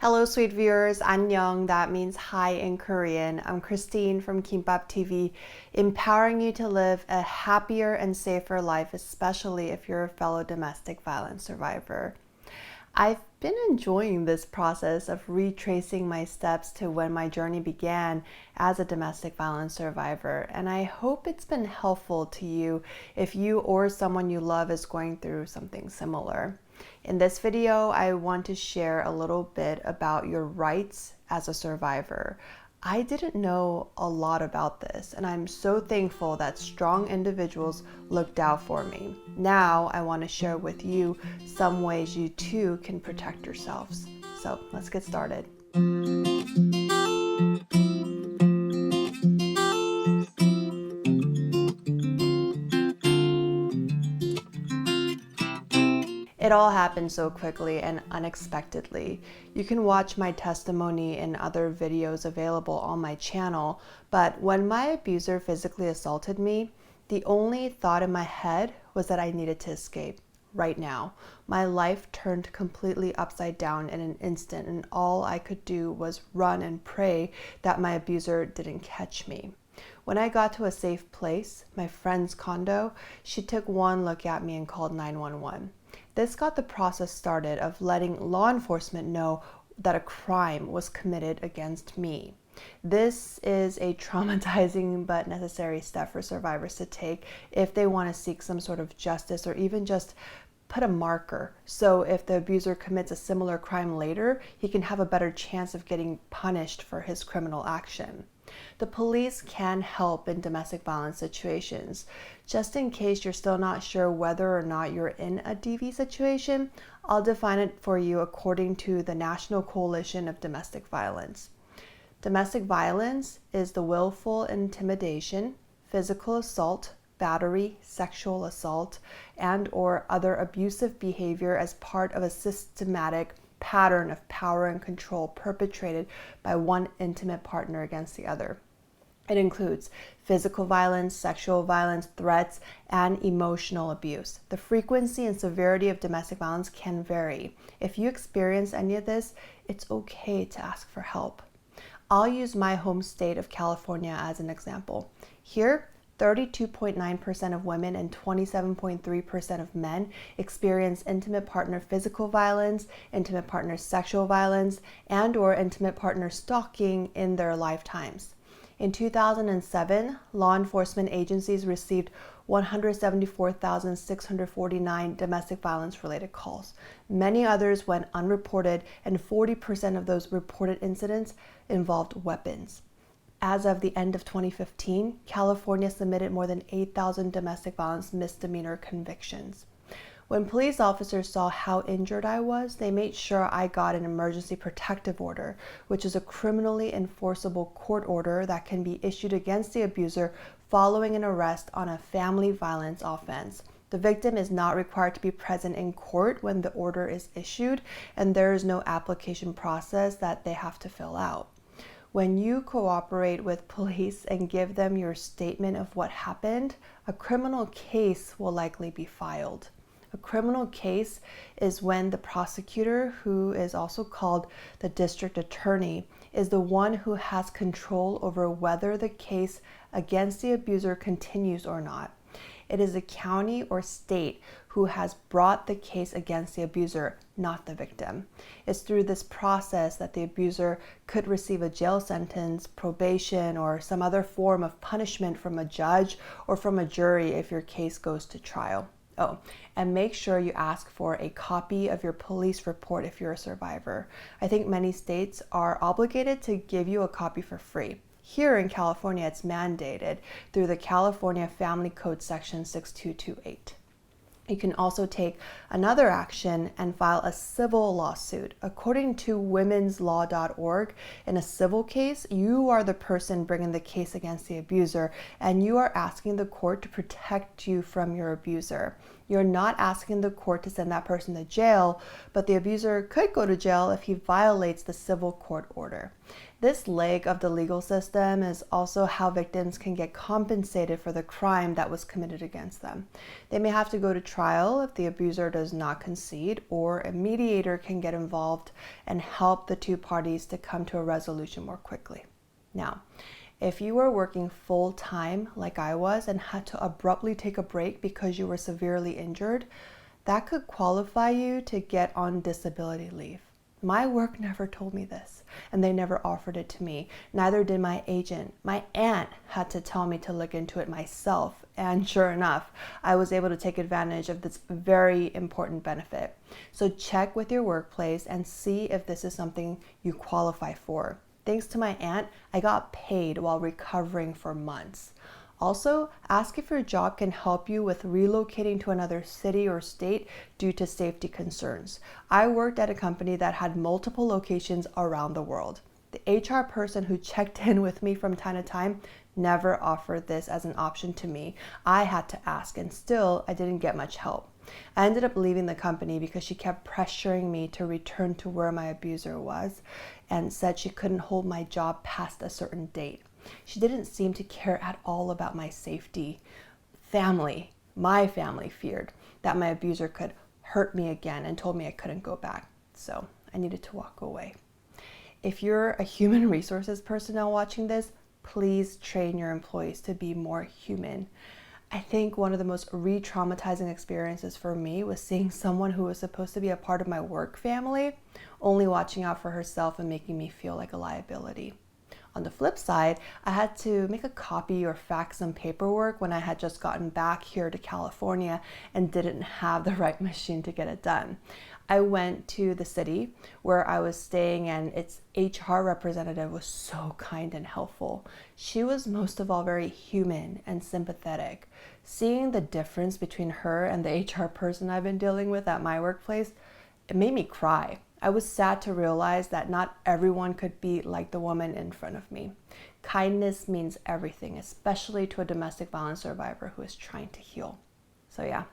Hello, sweet viewers. Annyeong, that means hi in Korean. I'm Christine from Kimbop TV, empowering you to live a happier and safer life, especially if you're a fellow domestic violence survivor. I've been enjoying this process of retracing my steps to when my journey began as a domestic violence survivor, and I hope it's been helpful to you if you or someone you love is going through something similar. In this video, I want to share a little bit about your rights as a survivor. I didn't know a lot about this, and I'm so thankful that strong individuals looked out for me. Now, I want to share with you some ways you too can protect yourselves. So let's get started. It all happened so quickly and unexpectedly. You can watch my testimony and other videos available on my channel, but when my abuser physically assaulted me, the only thought in my head was that I needed to escape right now. My life turned completely upside down in an instant, and all I could do was run and pray that my abuser didn't catch me. When I got to a safe place, my friend's condo, she took one look at me and called 911. This got the process started of letting law enforcement know that a crime was committed against me. This is a traumatizing but necessary step for survivors to take if they want to seek some sort of justice or even just put a marker. So if the abuser commits a similar crime later, he can have a better chance of getting punished for his criminal action. The police can help in domestic violence situations. Just in case you're still not sure whether or not you're in a DV situation, I'll define it for you according to the National Coalition of Domestic Violence. Domestic violence is the willful intimidation, physical assault, battery, sexual assault, and or other abusive behavior as part of a systematic pattern of power and control perpetrated by one intimate partner against the other. It includes physical violence, sexual violence, threats, and emotional abuse. The frequency and severity of domestic violence can vary. If you experience any of this, it's okay to ask for help. I'll use my home state of California as an example. Here, 32.9% of women and 27.3% of men experience intimate partner physical violence, intimate partner sexual violence, and or intimate partner stalking in their lifetimes. In 2007, law enforcement agencies received 174,649 domestic violence related calls. Many others went unreported, and 40% of those reported incidents involved weapons. As of the end of 2015, California submitted more than 8,000 domestic violence misdemeanor convictions. When police officers saw how injured I was, they made sure I got an emergency protective order, which is a criminally enforceable court order that can be issued against the abuser following an arrest on a family violence offense. The victim is not required to be present in court when the order is issued, and there is no application process that they have to fill out. When you cooperate with police and give them your statement of what happened, a criminal case will likely be filed. A criminal case is when the prosecutor, who is also called the district attorney, is the one who has control over whether the case against the abuser continues or not. It is the county or state who has brought the case against the abuser, not the victim. It's through this process that the abuser could receive a jail sentence, probation, or some other form of punishment from a judge or from a jury if your case goes to trial. Oh, and make sure you ask for a copy of your police report if you're a survivor. I think many states are obligated to give you a copy for free. Here in California, it's mandated through the California Family Code Section 6228. You can also take another action and file a civil lawsuit. According to womenslaw.org, in a civil case, you are the person bringing the case against the abuser, and you are asking the court to protect you from your abuser. You're not asking the court to send that person to jail, but the abuser could go to jail if he violates the civil court order. This leg of the legal system is also how victims can get compensated for the crime that was committed against them. They may have to go to trial if the abuser does not concede, or a mediator can get involved and help the two parties to come to a resolution more quickly. Now, if you were working full-time like I was and had to abruptly take a break because you were severely injured, that could qualify you to get on disability leave. My work never told me this, and they never offered it to me. Neither did my agent. My aunt had to tell me to look into it myself, and sure enough, I was able to take advantage of this very important benefit. So check with your workplace and see if this is something you qualify for. Thanks to my aunt, I got paid while recovering for months. Also, ask if your job can help you with relocating to another city or state due to safety concerns. I worked at a company that had multiple locations around the world. The HR person who checked in with me from time to time never offered this as an option to me. I had to ask, and still, I didn't get much help. I ended up leaving the company because she kept pressuring me to return to where my abuser was and said she couldn't hold my job past a certain date. She didn't seem to care at all about my safety. My family feared that my abuser could hurt me again and told me I couldn't go back. So I needed to walk away. If you're a human resources personnel watching this, please train your employees to be more human. I think one of the most re-traumatizing experiences for me was seeing someone who was supposed to be a part of my work family only watching out for herself and making me feel like a liability. On the flip side, I had to make a copy or fax some paperwork when I had just gotten back here to California and didn't have the right machine to get it done. I went to the city where I was staying, and its HR representative was so kind and helpful. She was most of all very human and sympathetic. Seeing the difference between her and the HR person I've been dealing with at my workplace, it made me cry. I was sad to realize that not everyone could be like the woman in front of me. Kindness means everything, especially to a domestic violence survivor who is trying to heal. So yeah,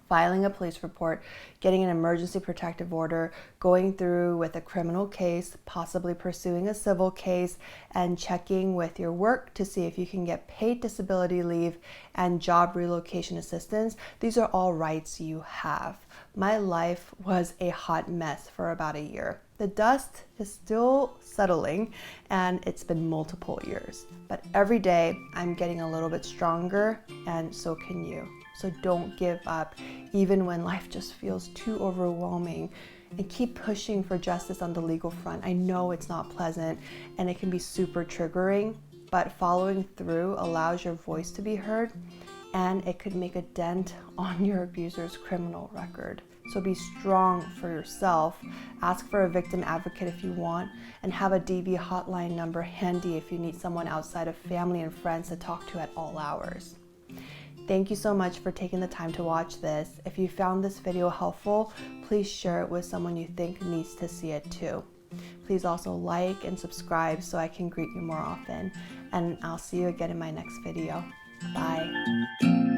filing a police report, getting an emergency protective order, going through with a criminal case, possibly pursuing a civil case, and checking with your work to see if you can get paid disability leave and job relocation assistance. These are all rights you have. My life was a hot mess for about a year. The dust is still settling, and it's been multiple years. But every day I'm getting a little bit stronger, and so can you. So don't give up, even when life just feels too overwhelming, and keep pushing for justice on the legal front. I know it's not pleasant and it can be super triggering, but following through allows your voice to be heard, and it could make a dent on your abuser's criminal record. So be strong for yourself, ask for a victim advocate if you want, and have a DV hotline number handy if you need someone outside of family and friends to talk to at all hours. Thank you so much for taking the time to watch this. If you found this video helpful, please share it with someone you think needs to see it too. Please also like and subscribe so I can greet you more often, and I'll see you again in my next video. Bye.